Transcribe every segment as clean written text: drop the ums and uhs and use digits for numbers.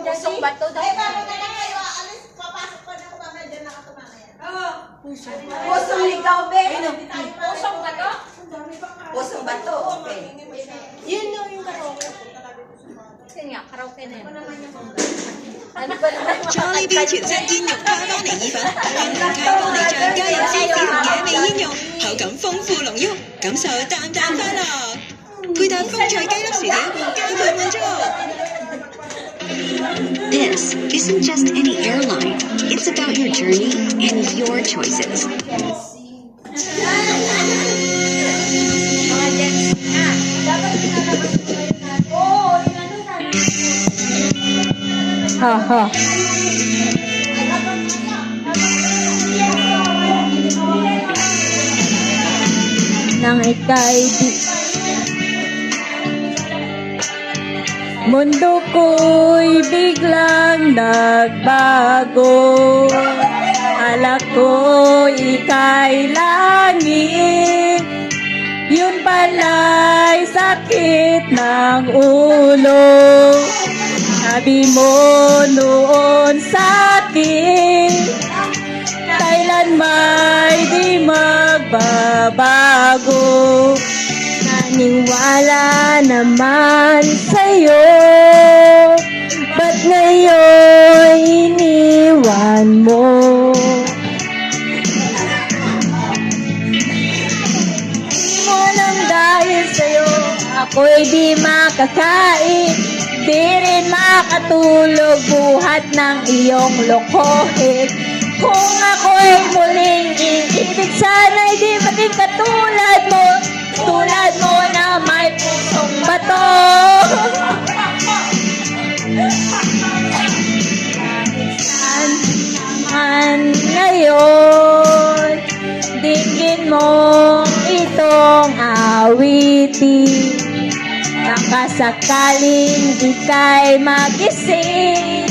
Pusong bato daw. Pusong ligaw, be. Pusong bato? Pusong bato, okay. Yun yung karaoke. Kasi nga, karaoke na yun. Ano ba naman Jollibee 全身煙肉開幫你意粉，原料溪幫你醬，加入芝士同野味煙肉，口感豐富濃郁，感受啖啖快樂。配搭風脆雞粒薯條，加倍滿足。This isn't just any airline. It's about your journey and your choices. Ha. Nang ika'y di mundo ko'y biglang nagbago. Alak ko ika'y langit, yun pala'y sakit ng ulo. Sabi mo noon sa'kin, kailan may di magbabago. Naniwala naman sa'yo, ba't ngayon iniwan mo? Di mo lang dahil sa'yo, ako'y di makakain, di rin makatulog buhat ng iyong lokohin. Kung ako'y muling iibig, sana'y di maging katulad mo, tulad mo na may pusong bato. Saan naman ngayon, dinggin mo itong awitin. Nakasakaling di ka'y magising,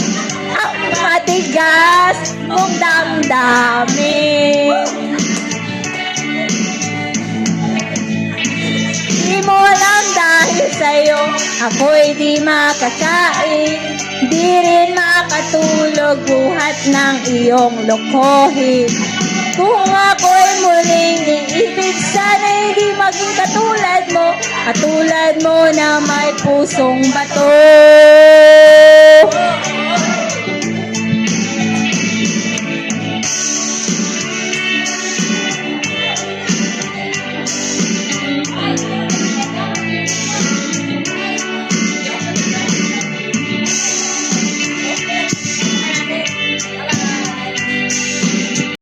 ang matigas mong damdamin. Di mo lang dahil sa'yo, ako'y di makakain, di rin makatulog buhat ng iyong lokohin. Kung ako'y muling iibig, sana'y di maging katulad mo na may pusong bato.